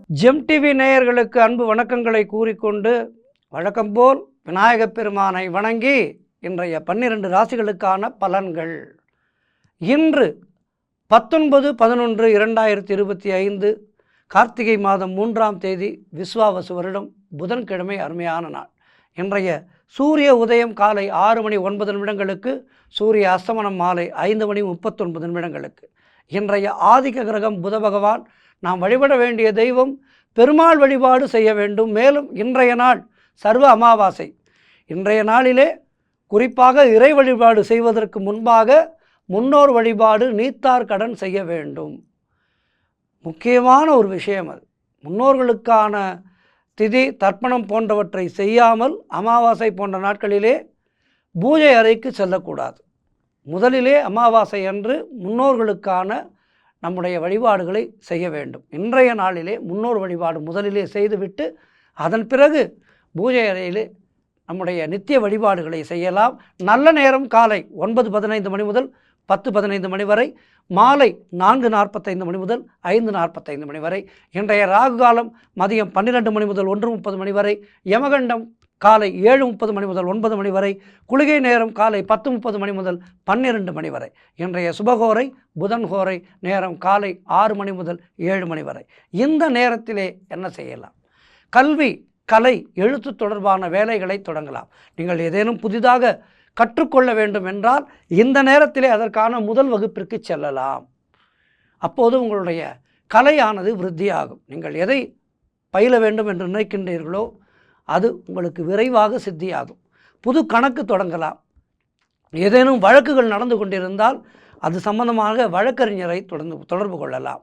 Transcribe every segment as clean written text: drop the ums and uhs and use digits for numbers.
GeM TV நேயர்களுக்கு அன்பு வணக்கங்களை கூறிக்கொண்டு வழக்கம்போல் விநாயகப் பெருமானை வணங்கி இன்றைய 12 ராசிகளுக்கான பலன்கள். இன்று 19/11/2025 கார்த்திகை மாதம் 3ஆம் தேதி விஸ்வாவசு வருடம் புதன்கிழமை. அருமையான நாள். இன்றைய சூரிய உதயம் காலை 6:09 சூரிய அஸ்தமனம் மாலை 5:39. இன்றைய ஆதிக்க கிரகம் புத பகவான். நாம் வழிபட வேண்டிய தெய்வம் பெருமாள் வழிபாடு செய்ய வேண்டும். மேலும் இன்றைய நாள் சர்வ அமாவாசை. இன்றைய நாளிலே குறிப்பாக இறை வழிபாடு செய்வதற்கு முன்பாக முன்னோர் வழிபாடு நீத்தார் கடன் செய்ய வேண்டும். முக்கியமான ஒரு விஷயம் அது. முன்னோர்களுக்கான திதி தர்ப்பணம் போன்றவற்றை செய்யாமல் அமாவாசை போன்ற நாட்களிலே பூஜை அறைக்கு செல்லக்கூடாது. முதலிலே அமாவாசை அன்று முன்னோர்களுக்கான நம்முடைய வழிபாடுகளை செய்ய வேண்டும். இன்றைய நாளிலே முன்னோர் வழிபாடு முதலிலே செய்துவிட்டு அதன் பிறகு பூஜை அறையிலே நம்முடைய நித்திய வழிபாடுகளை செய்யலாம். நல்ல நேரம் காலை 9:15 மணி முதல் 10:15 மணி வரை, மாலை 4:45 மணி முதல் 5:45 மணி வரை. இன்றைய ராகு காலம் மதியம் 12 மணி முதல் 1:30 மணி வரை, யமகண்டம் காலை 7:30 மணி முதல் 9 மணி வரை, குளிகை நேரம் காலை 10:30 மணி முதல் 12 மணி வரை. இன்றைய சுபகோரை புதன் கோரை நேரம் காலை 6 மணி முதல் 7 மணி வரை. இந்த நேரத்திலே என்ன செய்யலாம்? கல்வி, கலை, எழுத்து தொடர்பான வேலைகளை தொடங்கலாம். நீங்கள் ஏதேனும் புதிதாக கற்றுக்கொள்ள வேண்டும் என்றால் இந்த நேரத்திலே அதற்கான முதல் வகுப்பிற்கு செல்லலாம். அப்போது உங்களுடைய கலையானது விருத்தியாகும். நீங்கள் எதை பயில வேண்டும் என்று நினைக்கின்றீர்களோ அது உங்களுக்கு விரைவாக சித்தியாகும். புது கணக்கு தொடங்கலாம். ஏதேனும் வழக்குகள் நடந்து கொண்டிருந்தால் அது சம்பந்தமாக வழக்கறிஞரை தொடர்பு கொள்ளலாம்.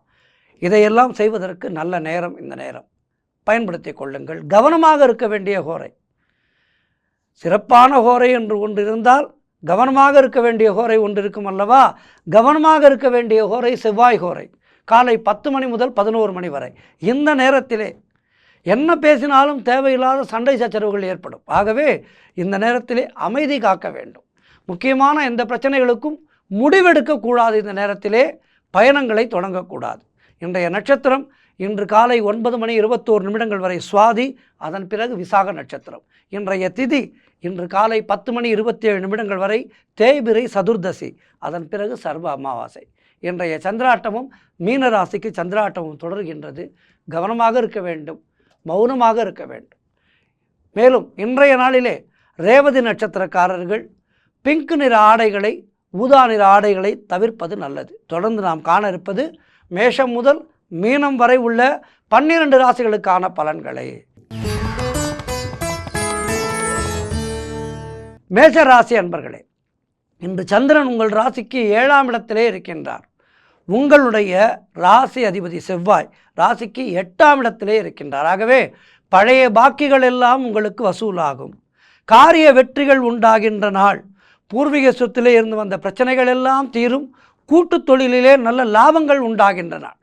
இதையெல்லாம் செய்வதற்கு நல்ல நேரம் இந்த நேரம். பயன்படுத்தி கொள்ளுங்கள். கவனமாக இருக்க வேண்டிய ஹோரை. சிறப்பான ஹோரை என்று ஒன்று இருந்தால் கவனமாக இருக்க வேண்டிய ஹோரை ஒன்று இருக்கும் அல்லவா? கவனமாக இருக்க வேண்டிய ஹோரை செவ்வாய் ஹோரை. காலை 10 மணி முதல் 11 மணி வரை. இந்த நேரத்திலே என்ன பேசினாலும் தேவையில்லாத சண்டை சச்சரவுகள் ஏற்படும். ஆகவே இந்த நேரத்திலே அமைதி காக்க வேண்டும். முக்கியமான எந்த பிரச்சனைகளுக்கும் முடிவெடுக்கக்கூடாது. இந்த நேரத்திலே பயணங்களை தொடங்கக்கூடாது. இன்றைய நட்சத்திரம் இன்று காலை 9:21 வரை சுவாதி, அதன் பிறகு விசாக நட்சத்திரம். இன்றைய திதி இன்று காலை 10:27 வரை தேய்பிரை சதுர்தசி, அதன் பிறகு சர்வ அமாவாசை. இன்றைய சந்திராட்டமும் மீன ராசிக்கு சந்திராட்டமும் தொடர்கின்றது. கவனமாக இருக்க வேண்டும், மௌனமாக இருக்க வேண்டும். மேலும் இன்றைய நாளிலே ரேவதி நட்சத்திரக்காரர்கள் பிங்க் நிற ஆடைகளை, ஊதா நிற ஆடைகளை தவிர்ப்பது நல்லது. தொடர்ந்து நாம் காண இருப்பது மேஷம் முதல் மீனம் வரை உள்ள 12 ராசிகளுக்கான பலன்களை. மேஷ ராசி அன்பர்களே, இன்று சந்திரன் உங்கள் ராசிக்கு 7ஆம் இடத்திலே இருக்கின்றார். உங்களுடைய ராசி அதிபதி செவ்வாய் ராசிக்கு 8ஆம் இடத்திலே இருக்கின்றார். ஆகவே பழைய பாக்கிகள் எல்லாம் உங்களுக்கு வசூலாகும். காரிய வெற்றிகள் உண்டாகின்ற நாள். பூர்வீக சொத்திலே இருந்து வந்த பிரச்சனைகள் எல்லாம் தீரும். கூட்டு தொழிலிலே நல்ல லாபங்கள் உண்டாகின்ற நாள்.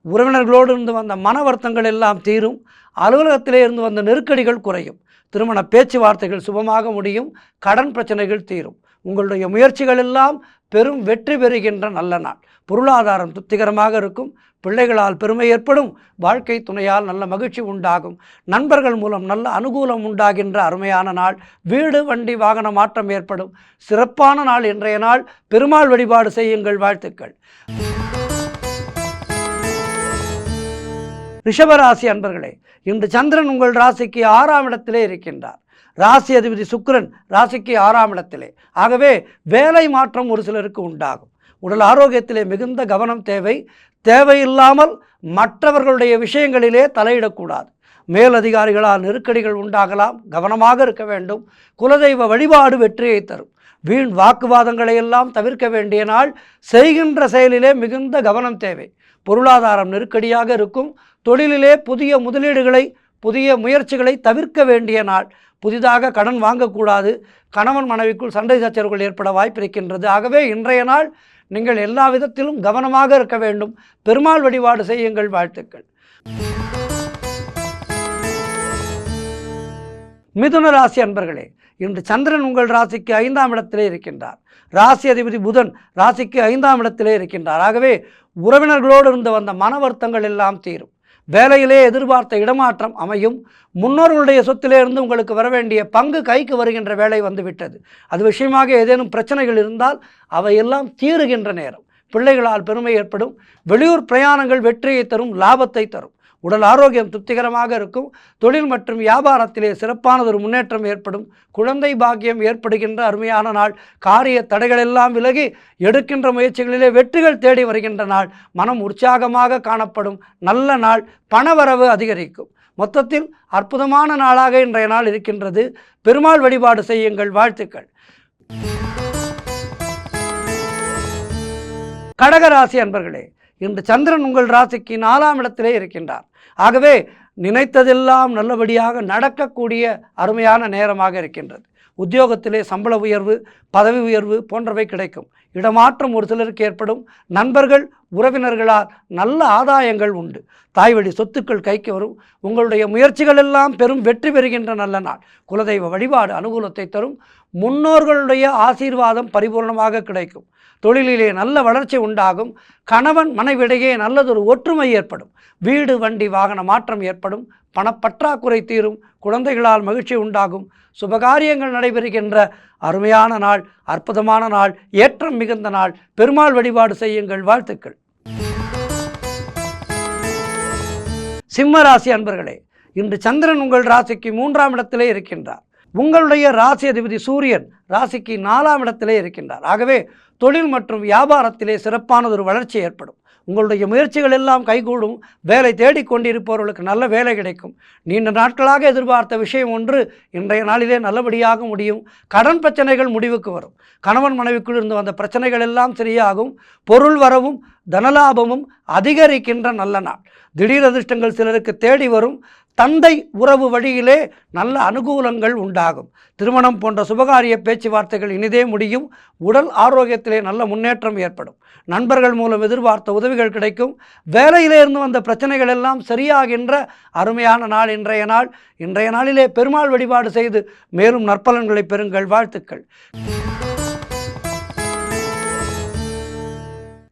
உறவினர்களோடு இருந்து வந்த மன வருத்தங்கள் எல்லாம் தீரும். அலுவலகத்திலே இருந்து வந்த நெருக்கடிகள் குறையும். திருமண பேச்சுவார்த்தைகள் சுபமாக முடியும். கடன் பிரச்சனைகள் தீரும். உங்களுடைய முயற்சிகள் எல்லாம் பெரும் வெற்றி பெறுகின்ற நல்ல நாள். பொருளாதாரம் திருப்திகரமாக இருக்கும். பிள்ளைகளால் பெருமை ஏற்படும். வாழ்க்கை துணையால் நல்ல மகிழ்ச்சி உண்டாகும். நண்பர்கள் மூலம் நல்ல அனுகூலம் உண்டாகின்ற அருமையான நாள். வீடு, வண்டி, வாகன மாற்றம் ஏற்படும். சிறப்பான நாள் இன்றைய நாள். பெருமாள் வழிபாடு செய்யுங்கள். வாழ்த்துக்கள். ரிஷபராசி அன்பர்களே, இன்று சந்திரன் உங்கள் ராசிக்கு 6ஆம் இடத்திலே இருக்கின்றார். ராசி அதிபதி சுக்கிரன் ராசிக்கு 6ஆம் இடத்திலே. ஆகவே வேலை மாற்றம் ஒரு சிலருக்கு உண்டாகும். உடல் ஆரோக்கியத்திலே மிகுந்த கவனம் தேவை. தேவையில்லாமல் மற்றவர்களுடைய விஷயங்களிலே தலையிடக்கூடாது. மேலதிகாரிகளால் நெருக்கடிகள் உண்டாகலாம். கவனமாக இருக்க வேண்டும். குலதெய்வ வழிபாடு வெற்றியை தரும். வீண் வாக்குவாதங்களை எல்லாம் தவிர்க்க வேண்டிய நாள். செய்கின்ற செயலிலே மிகுந்த கவனம் தேவை. பொருளாதாரம் நெருக்கடியாக இருக்கும். தொழிலிலே புதிய முதலீடுகளை, புதிய முயற்சிகளை தவிர்க்க வேண்டிய நாள். புதிதாக கடன் வாங்கக்கூடாது. கணவன் மனைவிக்குள் சண்டை சச்சரவுகள் ஏற்பட வாய்ப்பிருக்கின்றது. ஆகவே இன்றைய நாள் நீங்கள் எல்லா விதத்திலும் கவனமாக இருக்க வேண்டும். பெருமாள் வழிபாடு செய்யுங்கள். வாழ்த்துக்கள். மிதுன ராசி அன்பர்களே, இன்று சந்திரன் உங்கள் ராசிக்கு 5ஆம் இடத்திலே இருக்கின்றார். ராசி அதிபதி புதன் ராசிக்கு 5ஆம் இடத்திலே இருக்கின்றார். ஆகவே உறவினர்களோடு இருந்து வந்த மன வருத்தங்கள் எல்லாம் தீரும். வேலையிலே எதிர்பார்த்த இடமாற்றம் அமையும். முன்னோர்களுடைய சொத்திலே இருந்து உங்களுக்கு வர வேண்டிய பங்கு கைக்கு வருகின்ற வேலை வந்துவிட்டது. அது விஷயமாக ஏதேனும் பிரச்சனைகள் இருந்தால் அவையெல்லாம் தீருகின்ற நேரம். பிள்ளைகளால் பெருமை ஏற்படும். வெளியூர் பிரயாணங்கள் வெற்றியை தரும், லாபத்தை தரும். உடல் ஆரோக்கியம் திருப்திகரமாக இருக்கும். தொழில் மற்றும் வியாபாரத்திலே சிறப்பானதொரு முன்னேற்றம் ஏற்படும். குழந்தை பாக்கியம் ஏற்படுகின்ற அருமையான நாள். காரிய தடைகளெல்லாம் விலகி எடுக்கின்ற முயற்சிகளிலே வெற்றிகள் தேடி வருகின்ற நாள். மனம் உற்சாகமாக காணப்படும் நல்ல நாள். பணவரவு அதிகரிக்கும். மொத்தத்தில் அற்புதமான நாளாக இன்றைய நாள் இருக்கின்றது. பெருமாள் வழிபாடு செய்யுங்கள். வாழ்த்துக்கள். கடகராசி அன்பர்களே, இன்று சந்திரன் உங்கள் ராசிக்கு 4ஆம் இடத்திலே இருக்கின்றார். ஆகவே நினைத்ததெல்லாம் நல்லபடியாக நடக்கக்கூடிய அருமையான நேரமாக இருக்கின்றது. உத்தியோகத்திலே சம்பள உயர்வு, பதவி உயர்வு போன்றவை கிடைக்கும். இடமாற்றம் ஒரு சிலருக்கு ஏற்படும். நண்பர்கள் உறவினர்களால் நல்ல ஆதாயங்கள் உண்டு. தாய்வழி சொத்துக்கள் கைக்கு வரும். உங்களுடைய முயற்சிகள் எல்லாம் பெரும் வெற்றி பெறுகின்ற நல்ல நாள். குலதெய்வ வழிபாடு அனுகூலத்தை தரும். முன்னோர்களுடைய ஆசீர்வாதம் பரிபூர்ணமாக கிடைக்கும். தொழிலிலே நல்ல வளர்ச்சி உண்டாகும். கணவன் மனைவிடையே நல்லதொரு ஒற்றுமை ஏற்படும். வீடு வண்டி வாகன மாற்றம் ஏற்படும். பணப்பற்றாக்குறை தீரும். குழந்தைகளால் மகிழ்ச்சி உண்டாகும். சுபகாரியங்கள் நடைபெறுகின்ற அருமையான நாள், அற்புதமான நாள், ஏற்றம் மிகுந்த நாள். பெருமாள் வழிபாடு செய்யுங்கள். வாழ்த்துக்கள். சிம்ம ராசி அன்பர்களே, இன்று சந்திரன் உங்கள் ராசிக்கு 3ஆம் இடத்திலே இருக்கின்றார். உங்களுடைய ராசி அதிபதி சூரியன் ராசிக்கு 4ஆம் இடத்திலே இருக்கின்றார். ஆகவே தொழில் மற்றும் வியாபாரத்திலே சிறப்பானதொரு வளர்ச்சி ஏற்படும். உங்களுடைய முயற்சிகள் எல்லாம் கைகூடும். வேலை தேடிக்கொண்டிருப்பவர்களுக்கு நல்ல வேலை கிடைக்கும். நீண்ட நாட்களாக எதிர்பார்த்த விஷயம் ஒன்று இன்றைய நாளிலே நல்லபடியாக முடியும். கடன் பிரச்சனைகள் முடிவுக்கு வரும். கணவன் மனைவிக்குள் இருந்து வந்த பிரச்சனைகள் எல்லாம் சரியாகும். பொருள் வரவும் தனலாபமும் அதிகரிக்கின்ற நல்ல நாள். திடீர் அதிர்ஷ்டங்கள் சிலருக்கு தேடி வரும். தந்தை உறவு வழியிலே நல்ல அனுகூலங்கள் உண்டாகும். திருமணம் போன்ற சுபகாரிய பேச்சுவார்த்தைகள் இனிதே முடியும். உடல் ஆரோக்கியத்திலே நல்ல முன்னேற்றம் ஏற்படும். நண்பர்கள் மூலம் எதிர்பார்த்த உதவிகள் கிடைக்கும். வேலையிலே இருந்து வந்த பிரச்சனைகள் எல்லாம் சரியாகின்ற அருமையான நாள் இன்றைய நாள். இன்றைய நாளிலே பெருமாள் வழிபாடு செய்து மேலும் நற்பலன்களை பெறுங்கள். வாழ்த்துக்கள்.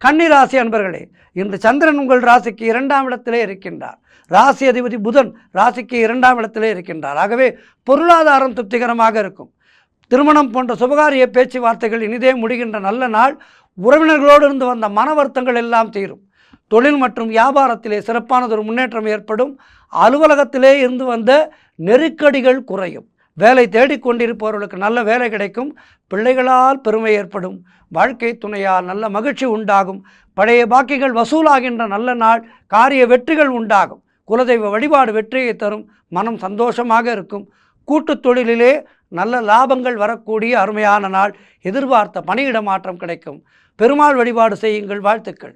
கன்னிராசி அன்பர்களே, இன்று சந்திரன் உங்கள் ராசிக்கு 2ஆம் இடத்திலே இருக்கின்றார். ராசி அதிபதி புதன் ராசிக்கு 2ஆம் இடத்திலே இருக்கின்றார். ஆகவே பொருளாதாரம் திருப்திகரமாக இருக்கும். திருமணம் போன்ற சுபகாரிய பேச்சுவார்த்தைகள் இனிதே முடிகின்ற நல்ல நாள். உறவினர்களோடு இருந்து வந்த மன வருத்தங்கள் எல்லாம் தீரும். தொழில் மற்றும் வியாபாரத்திலே சிறப்பானதொரு முன்னேற்றம் ஏற்படும். அலுவலகத்திலே இருந்து வந்த நெருக்கடிகள் குறையும். வேலை தேடிக்கொண்டிருப்பவர்களுக்கு நல்ல வேலை கிடைக்கும். பிள்ளைகளால் பெருமை ஏற்படும். வாழ்க்கை துணையால் நல்ல மகிழ்ச்சி உண்டாகும். பழைய பாக்கிகள் வசூலாகின்ற நல்ல நாள். காரிய வெற்றிகள் உண்டாகும். குலதெய்வ வழிபாடு வெற்றியை தரும். மனம் சந்தோஷமாக இருக்கும். கூட்டுத் தொழிலிலே நல்ல லாபங்கள் வரக்கூடிய அருமையான நாள். எதிர்பார்த்த பணியிட மாற்றம் கிடைக்கும். பெருமாள் வழிபாடு செய்யுங்கள். வாழ்த்துக்கள்.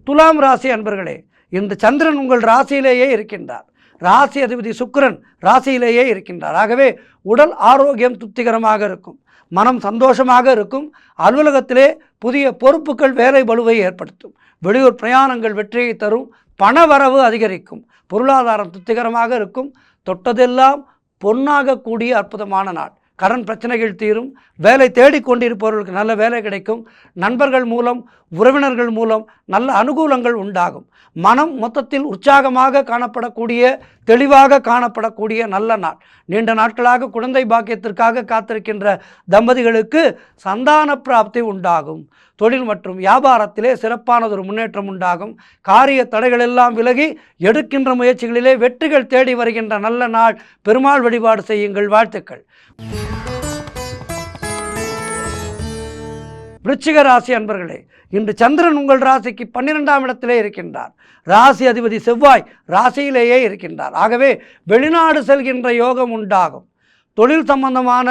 துலாம் ராசி அன்பர்களே, இன்று சந்திரன் உங்கள் ராசியிலேயே இருக்கின்றார். ராசி அதிபதி சுக்கிரன் ராசியிலேயே இருக்கின்றார். ஆகவே உடல் ஆரோக்கியம் திருப்திகரமாக இருக்கும். மனம் சந்தோஷமாக இருக்கும். அலுவலகத்திலே புதிய பொறுப்புகள் வேலை பளுவை ஏற்படுத்தும். வெளியூர் பிரயாணங்கள் வெற்றியை தரும். பணவரவு அதிகரிக்கும். பொருளாதாரம் திருப்திகரமாக இருக்கும். தொட்டதெல்லாம் பொன்னாக கூடிய அற்புதமான நாள். கடன் பிரச்சனைகள் தீரும். வேலை தேடிக்கொண்டிருப்பவர்களுக்கு நல்ல வேலை கிடைக்கும். நண்பர்கள் மூலம் உறவினர்கள் மூலம் நல்ல அனுகூலங்கள் உண்டாகும். மனம் மொத்தத்தில் உற்சாகமாக காணப்படக்கூடிய, தெளிவாக காணப்படக்கூடிய நல்ல நாள். நீண்ட நாட்களாக குழந்தை பாக்கியத்திற்காக காத்திருக்கின்ற தம்பதிகளுக்கு சந்தான பிராப்தி உண்டாகும். தொழில் மற்றும் வியாபாரத்திலே சிறப்பானதொரு முன்னேற்றம் உண்டாகும். காரிய தடைகள் எல்லாம் விலகி எடுக்கின்ற முயற்சிகளிலே வெற்றிகள் தேடி வருகின்ற நல்ல நாள். பெருமாள் வழிபாடு செய்யுங்கள். வாழ்த்துக்கள். விருச்சிக ராசி அன்பர்களே, இன்று சந்திரன் உங்கள் ராசிக்கு 12ஆம் இடத்திலே இருக்கின்றார். ராசி அதிபதி செவ்வாய் ராசியிலேயே இருக்கின்றார். ஆகவே வெளிநாடு செல்கின்ற யோகம் உண்டாகும். தொழில் சம்பந்தமான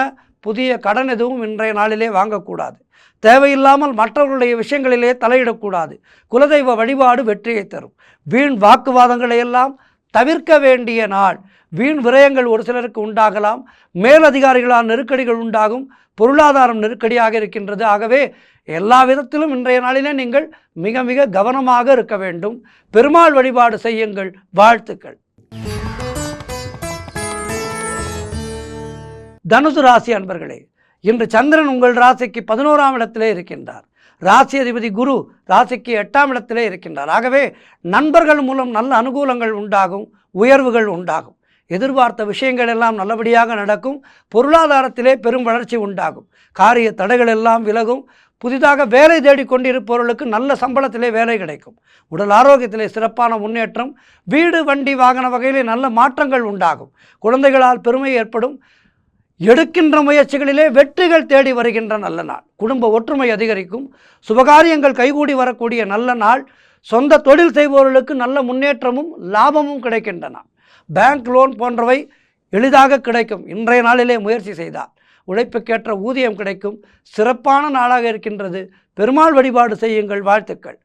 புதிய கடன் எதுவும் இன்றைய நாளிலே வாங்கக்கூடாது. தேவையில்லாமல் மற்றவர்களுடைய விஷயங்களிலே தலையிடக்கூடாது. குலதெய்வ வழிபாடு வெற்றியை தரும். வீண் வாக்குவாதங்களை எல்லாம் தவிர்க்க வேண்டிய நாள். வீண் விரயங்கள் ஒரு சிலருக்கு உண்டாகலாம். மேலதிகாரிகளால் நெருக்கடிகள் உண்டாகும். பொருளாதாரம் நெருக்கடியாக இருக்கின்றது. ஆகவே எல்லா விதத்திலும் இன்றைய நாளிலே நீங்கள் மிக மிக கவனமாக இருக்க வேண்டும். பெருமாள் வழிபாடு செய்யுங்கள். வாழ்த்துக்கள். தனுசு ராசி அன்பர்களே, இன்று சந்திரன் உங்கள் ராசிக்கு 11ஆம் இடத்திலே இருக்கின்றார். ராசி அதிபதி குரு ராசிக்கு 8ஆம் இடத்திலே இருக்கின்றார். ஆகவே நண்பர்கள் மூலம் நல்ல அனுகூலங்கள் உண்டாகும், உயர்வுகள் உண்டாகும். எதிர்பார்த்த விஷயங்கள் எல்லாம் நல்லபடியாக நடக்கும். பொருளாதாரத்திலே பெரும் வளர்ச்சி உண்டாகும். காரிய தடைகள் எல்லாம் விலகும். புதிதாக வேலை தேடிக்கொண்டிருப்பவர்களுக்கு நல்ல சம்பளத்திலே வேலை கிடைக்கும். உடல் ஆரோக்கியத்திலே சிறப்பான முன்னேற்றம். வீடு வண்டி வாகன வகையிலே நல்ல மாற்றங்கள் உண்டாகும். குழந்தைகளால் பெருமை ஏற்படும். எடுக்கின்ற முயற்சிகளிலே வெற்றிகள் தேடி வருகின்ற நல்ல நாள். குடும்ப ஒற்றுமை அதிகரிக்கும். சுபகாரியங்கள் கைகூடி வரக்கூடிய நல்ல நாள். சொந்த தொழில் செய்பவர்களுக்கு நல்ல முன்னேற்றமும் லாபமும் கிடைக்கின்ற நாள். பேங்க் லோன் போன்றவை எளிதாக கிடைக்கும். இன்றைய நாளிலே முயற்சி செய்தால் உழைப்புக்கேற்ற ஊதியம் கிடைக்கும். சிறப்பான நாளாக இருக்கின்றது. பெருமாள் வழிபாடு செய்யுங்கள். வாழ்த்துக்கள்.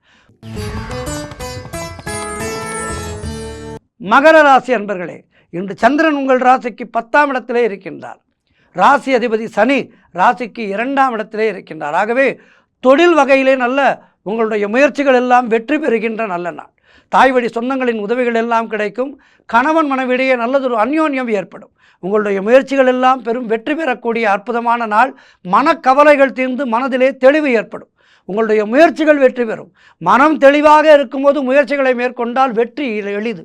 மகர ராசி அன்பர்களே, இன்று சந்திரன் உங்கள் ராசிக்கு 10ஆம் இடத்திலே இருக்கின்றார். ராசி அதிபதி சனி ராசிக்கு 2ஆம் இடத்திலே இருக்கின்றார். ஆகவே தொழில் வகையிலே நல்ல உங்களுடைய முயற்சிகள் எல்லாம் வெற்றி பெறுகின்ற நல்ல நாள். தாய் வழி சொந்தங்களின் உதவிகள் எல்லாம் கிடைக்கும். கணவன் மனைவிடையே நல்லதொரு அந்யோன்யம் ஏற்படும். உங்களுடைய முயற்சிகள் எல்லாம் பெரும் வெற்றி பெறக்கூடிய அற்புதமான நாள். மனக்கவலைகள் தீர்ந்து மனதிலே தெளிவு ஏற்படும். உங்களுடைய முயற்சிகள் வெற்றி பெறும். மனம் தெளிவாக இருக்கும்போது முயற்சிகளை மேற்கொண்டால் வெற்றி எளிது.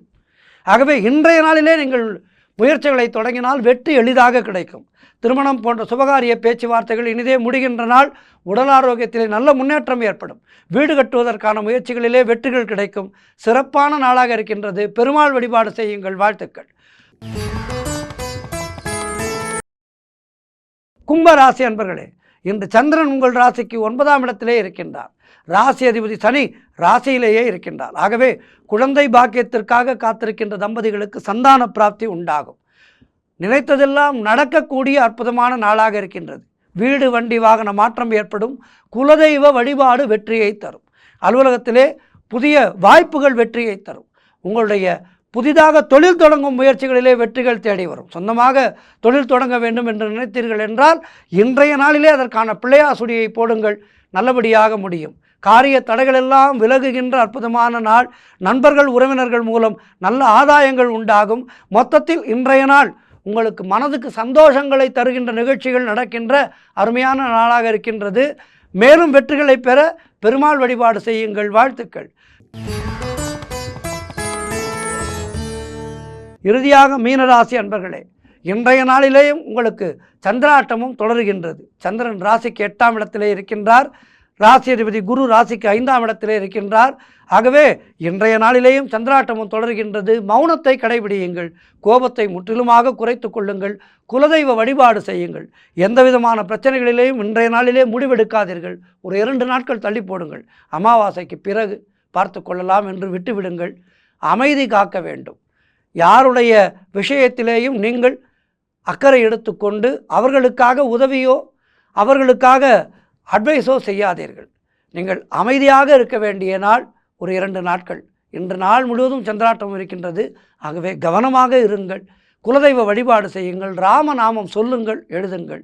ஆகவே இன்றைய நாளிலே நீங்கள் முயற்சிகளை தொடங்கினால் வெற்றி எளிதாக கிடைக்கும். திருமணம் போன்ற சுபகாரிய பேச்சுவார்த்தைகள் இனிதே முடிகின்ற நாள். உடல் ஆரோக்கியத்திலே நல்ல முன்னேற்றம் ஏற்படும். வீடு கட்டுவதற்கான முயற்சிகளிலே வெற்றிகள் கிடைக்கும். சிறப்பான நாளாக இருக்கின்றது. பெருமாள் வழிபாடு செய்யுங்கள். வாழ்த்துக்கள். கும்பராசி அன்பர்களே, இன்று சந்திரன் உங்கள் ராசிக்கு 9ஆம் இடத்திலே இருக்கின்றார். ராசி அதிபதி சனி ராசியிலேயே இருக்கின்றார். ஆகவே குழந்தை பாக்கியத்திற்காக காத்திருக்கின்ற தம்பதிகளுக்கு சந்தான பிராப்தி உண்டாகும். நினைத்ததெல்லாம் நடக்கக்கூடிய அற்புதமான நாளாக இருக்கின்றது. வீடு வண்டி வாகன மாற்றம் ஏற்படும். குலதெய்வ வழிபாடு வெற்றியை தரும். அலுவலகத்திலே புதிய வாய்ப்புகள் வெற்றியை தரும். உங்களுடைய புதிதாக தொழில் தொடங்கும் முயற்சிகளிலே வெற்றிகள் தேடி வரும். சொந்தமாக தொழில் தொடங்க வேண்டும் என்று நினைத்தீர்கள் என்றால் இன்றைய நாளிலே அதற்கான பிள்ளையாசுடியை போடுங்கள். நல்லபடியாக முடியும். காரிய தடைகளெல்லாம் விலகுகின்ற அற்புதமான நாள். நண்பர்கள் உறவினர்கள் மூலம் நல்ல ஆதாயங்கள் உண்டாகும். மொத்தத்தில் இன்றைய நாள் உங்களுக்கு மனதுக்கு சந்தோஷங்களை தருகின்ற நிகழ்ச்சிகள் நடக்கின்ற அருமையான நாளாக இருக்கின்றது. மேலும் வெற்றிகளை பெற பெருமாள் வழிபாடு செய்யுங்கள். வாழ்த்துக்கள். இறுதியாக மீனராசி அன்பர்களே, இன்றைய நாளிலேயும் உங்களுக்கு சந்திராட்டமும் தொடர்கின்றது. சந்திரன் ராசிக்கு 8ஆம் இடத்திலே இருக்கின்றார். ராசி அதிபதி குரு ராசிக்கு 5ஆம் இடத்திலே இருக்கின்றார். ஆகவே இன்றைய நாளிலேயும் சந்திராட்டமும் தொடர்கின்றது. மௌனத்தை கடைபிடியுங்கள். கோபத்தை முற்றிலுமாக குறைத்து கொள்ளுங்கள். குலதெய்வ வழிபாடு செய்யுங்கள். எந்த விதமான பிரச்சனைகளிலேயும் இன்றைய நாளிலே முடிவெடுக்காதீர்கள். ஒரு 2 நாட்கள் தள்ளி போடுங்கள். அமாவாசைக்கு பிறகு பார்த்து கொள்ளலாம் என்று விட்டுவிடுங்கள். அமைதி காக்க வேண்டும். யாருடைய விஷயத்திலேயும் நீங்கள் அக்கறை எடுத்துக்கொண்டு அவர்களுக்காக உதவியோ அவர்களுக்காக அட்வைஸோ செய்யாதீர்கள். நீங்கள் அமைதியாக இருக்க வேண்டிய நாள் ஒரு 2 நாட்கள். இன்று நாள் முழுவதும் சந்திராட்டம் இருக்கின்றது. ஆகவே கவனமாக இருங்கள். குலதெய்வ வழிபாடு செய்யுங்கள். ராமநாமம் சொல்லுங்கள், எழுதுங்கள்.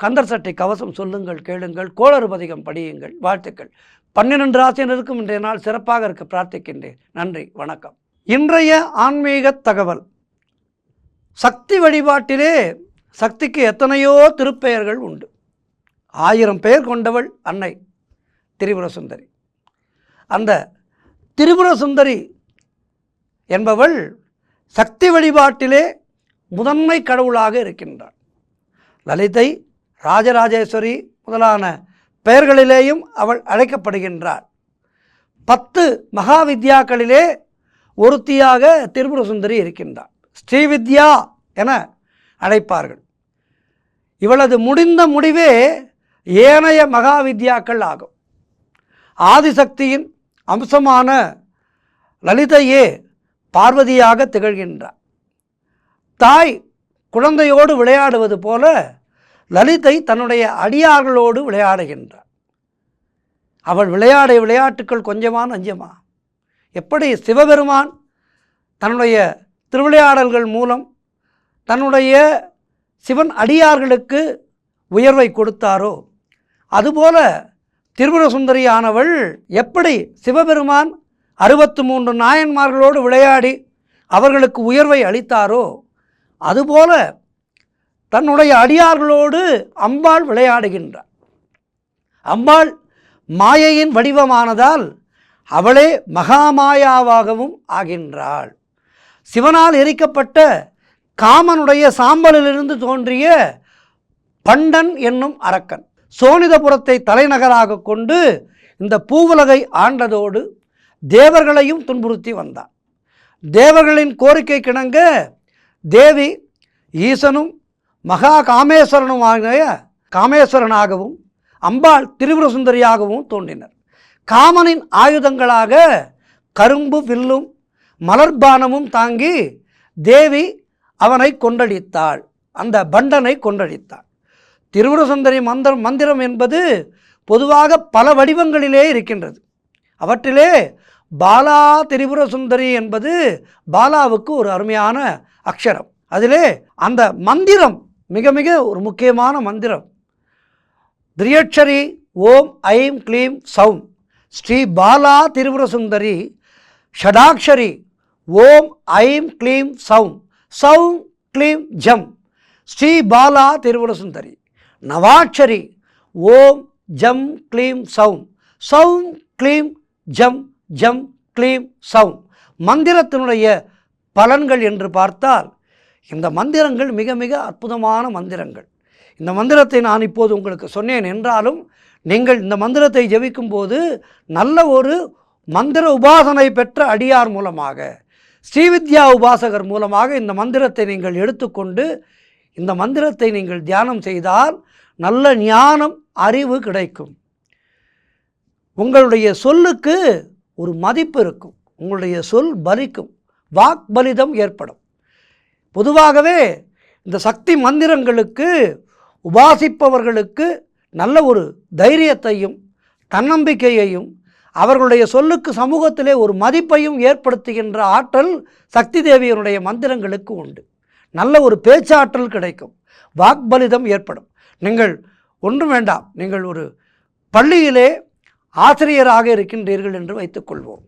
கந்தர் சட்டை கவசம் சொல்லுங்கள், கேளுங்கள். கோளறு பதிகம் படியுங்கள். வாழ்த்துக்கள். 12 ராசியினருக்கும் இன்றைய நாள் சிறப்பாக இருக்க பிரார்த்திக்கின்றேன். நன்றி, வணக்கம். இன்றைய ஆன்மீக தகவல். சக்தி வழிபாட்டிலே சக்திக்கு எத்தனையோ திருப்பெயர்கள் உண்டு. 1000 பெயர் கொண்டவள் அன்னை திரிபுர சுந்தரி. அந்த திரிபுர சுந்தரி என்பவள் சக்தி வழிபாட்டிலே முதன்மை கடவுளாக இருக்கின்றாள். லலிதை, ராஜராஜேஸ்வரி முதலான பெயர்களிலேயும் அவள் அழைக்கப்படுகின்றாள். 10 மகாவித்யாக்களிலே ஒருத்தியாக திரிபுர சுந்தரி இருக்கின்றாள். ஸ்ரீவித்யா என அழைப்பார்கள். இவளது முடிந்த முடிவே ஏனைய மகாவித்யாக்கள் ஆகும். ஆதிசக்தியின் அம்சமான லலிதையே பார்வதியாக திகழ்கின்றார். தாய் குழந்தையோடு விளையாடுவது போல லலிதை தன்னுடைய அடியார்களோடு விளையாடுகின்றார். அவள் விளையாடிய விளையாட்டுக்கள் கொஞ்சமா நஞ்சமா? எப்படி சிவபெருமான் தன்னுடைய திருவிளையாடல்கள் மூலம் தன்னுடைய சிவன் அடியார்களுக்கு உயர்வை கொடுத்தாரோ அதுபோல திரிபுர சுந்தரியானவள் எப்படி சிவபெருமான் 63 நாயன்மார்களோடு விளையாடி அவர்களுக்கு உயர்வை அளித்தாரோ அதுபோல தன்னுடைய அடியார்களோடு அம்பாள் விளையாடுகின்றார். அம்பாள் மாயையின் வடிவமானதால் அவளே மகாமாயாவாகவும் ஆகின்றாள். சிவனால் எரிக்கப்பட்ட காமனுடைய சாம்பலிலிருந்து தோன்றிய பண்டன் என்னும் அரக்கன் சோனிதபுரத்தை தலைநகராக கொண்டு இந்த பூவுலகை ஆண்டதோடு தேவர்களையும் துன்புறுத்தி வந்தான். தேவர்களின் கோரிக்கை கிணங்க தேவி ஈசனும் மகா காமேஸ்வரனாகவும் அம்பாள் திரிபுர சுந்தரியாகவும் தோன்றினர். காமனின் ஆயுதங்களாக கரும்பு வில்லும் மலர்பானமும் தாங்கி தேவி அவனை கொன்றடித்தாள், அந்த பண்டனை கொன்றடித்தாள். திரிபுர சுந்தரி மந்திரம் என்பது பொதுவாக பல வடிவங்களிலே இருக்கின்றது. அவற்றிலே பாலா திரிபுர சுந்தரி என்பது பாலாவுக்கு ஒரு அருமையான அக்ஷரம். அதிலே அந்த மந்திரம் மிக மிக ஒரு முக்கியமான மந்திரம். திரியட்சரி ஓம் ஐம் க்ளீம் சௌம் ஸ்ரீ பாலா திரிபுர சுந்தரி. ஷடாட்சரி ஓம் ஐம் க்ளீம் சௌம் சௌம் க்ளீம் ஜம் ஸ்ரீ பாலா திரிபுர சுந்தரி. நவாட்சரி ஓம் ஜம் க்ளீம் சௌம் சௌம் க்ளீம் ஜம் ஜம் க்ளீம் சௌம். மந்திரத்தினுடைய பலன்கள் என்று பார்த்தால் இந்த மந்திரங்கள் மிக மிக அற்புதமான மந்திரங்கள். இந்த மந்திரத்தை நான் இப்போது உங்களுக்கு சொன்னேன் என்றாலும் நீங்கள் இந்த மந்திரத்தை ஜெபிக்கும் போது நல்ல ஒரு மந்திர உபாசனை பெற்ற அடியார் மூலமாக, ஸ்ரீவித்யா உபாசகர் மூலமாக இந்த மந்திரத்தை நீங்கள் எடுத்துக்கொண்டு இந்த மந்திரத்தை நீங்கள் தியானம் செய்தால் நல்ல ஞானம் அறிவு கிடைக்கும். உங்களுடைய சொல்லுக்கு ஒரு மதிப்பு இருக்கும், உங்களுடைய சொல் பலிக்கும், வாக் பலிதம் ஏற்படும். பொதுவாகவே இந்த சக்தி மந்திரங்களுக்கு உபாசிப்பவர்களுக்கு நல்ல ஒரு தைரியத்தையும் தன்னம்பிக்கையையும் அவர்களுடைய சொல்லுக்கு சமூகத்திலே ஒரு மதிப்பையும் ஏற்படுத்துகின்ற ஆற்றல் சக்தி தேவியனுடைய மந்திரங்களுக்கு உண்டு. நல்ல ஒரு பேச்சாற்றல் கிடைக்கும், வாக்பலிதம் ஏற்படும். நீங்கள் ஒன்றும் வேண்டாம், நீங்கள் ஒரு பள்ளியிலே ஆசிரியராக இருக்கின்றீர்கள் என்று வைத்துக்கொள்வோம்.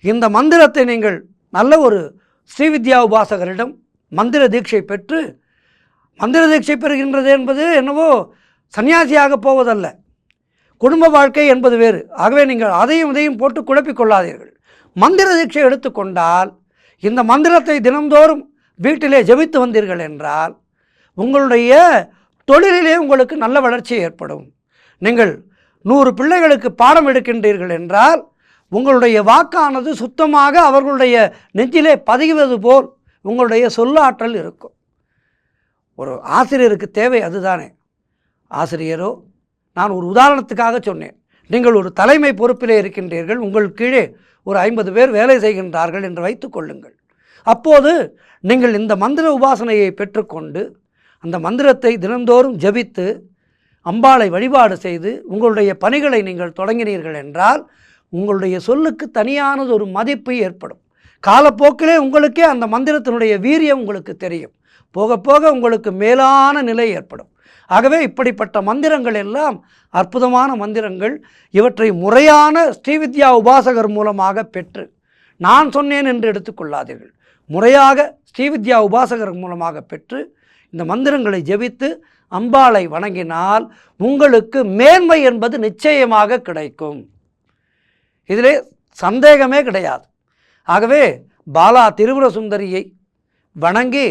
இந்த மந்திரத்தை நீங்கள் நல்ல ஒரு ஸ்ரீவித்யா உபாசகரிடம் மந்திர தீட்சை பெற்று, மந்திர தீட்சை பெறுகின்றது என்பது என்னவோ சன்னியாசியாக போவதல்ல, குடும்ப வாழ்க்கை என்பது வேறு. ஆகவே நீங்கள் அதையும் இதையும் போட்டு குழப்பிக்கொள்ளாதீர்கள். மந்திர தீட்சை எடுத்துக்கொண்டால் இந்த மந்திரத்தை தினந்தோறும் வீட்டிலே ஜெபித்து வந்தீர்கள் என்றால் உங்களுடைய தொழிலிலே உங்களுக்கு நல்ல வளர்ச்சி ஏற்படும். நீங்கள் 100 பிள்ளைகளுக்கு பாடம் எடுக்கின்றீர்கள் என்றால் உங்களுடைய வாக்கானது சுத்தமாக அவர்களுடைய நெஞ்சிலே பதிவது போல் உங்களுடைய சொல்லாற்றல் இருக்கும். ஒரு ஆசிரியருக்கு தேவை அதுதானே. ஆசிரியரோ, நான் ஒரு உதாரணத்துக்காக சொன்னேன், நீங்கள் ஒரு தலைமை பொறுப்பிலே இருக்கின்றீர்கள், உங்கள் கீழே ஒரு 50 பேர் வேலை செய்கின்றார்கள் என்று வைத்து கொள்ளுங்கள். அப்போது நீங்கள் இந்த மந்திர உபாசனையை பெற்றுக்கொண்டு அந்த மந்திரத்தை தினந்தோறும் ஜபித்து அம்பாளை வழிபாடு செய்து உங்களுடைய பணிகளை நீங்கள் தொடங்கினீர்கள் என்றால் உங்களுடைய சொல்லுக்கு தனியானது ஒரு மதிப்பு ஏற்படும். காலப்போக்கிலே உங்களுக்கே அந்த மந்திரத்தினுடைய வீரியம் உங்களுக்கு தெரியும். போக போக உங்களுக்கு மேலான நிலை ஏற்படும். ஆகவே இப்படிப்பட்ட மந்திரங்கள் எல்லாம் அற்புதமான மந்திரங்கள். இவற்றை முறையான ஸ்ரீவித்யா உபாசகர் மூலமாக பெற்று, நான் சொன்னேன் என்று எடுத்துக்கொள்ளாதீர்கள், முறையாக ஸ்ரீவித்யா உபாசகர் மூலமாக பெற்று இந்த மந்திரங்களை ஜெபித்து அம்பாளை வணங்கினால் உங்களுக்கு மேன்மை என்பது நிச்சயமாக கிடைக்கும். இதிலே சந்தேகமே கிடையாது. ஆகவே பாலா திரிபுர சுந்தரியை வணங்கி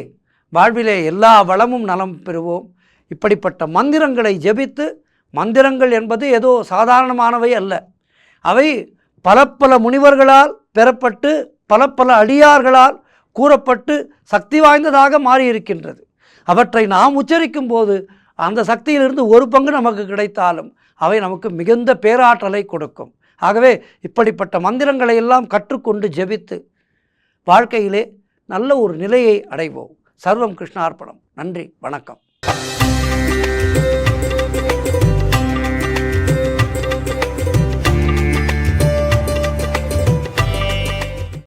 வாழ்விலே எல்லா வளமும் நலம் பெறுவோம். இப்படிப்பட்ட மந்திரங்களை ஜெபித்து, மந்திரங்கள் என்பது ஏதோ சாதாரணமானவை அல்ல, அவை பல முனிவர்களால் பெறப்பட்டு பல அடியார்களால் கூறப்பட்டு சக்தி வாய்ந்ததாக மாறியிருக்கின்றது. அவற்றை நாம் உச்சரிக்கும் போது அந்த சக்தியிலிருந்து ஒரு பங்கு நமக்கு கிடைத்தாலும் அவை நமக்கு மிகுந்த பேராற்றலை கொடுக்கும். ஆகவே இப்படிப்பட்ட மந்திரங்களை எல்லாம் கற்றுக்கொண்டு ஜெபித்து வாழ்க்கையிலே நல்ல ஒரு நிலையை அடைவோம். சர்வம் கிருஷ்ணார்ப்பணம். நன்றி, வணக்கம்.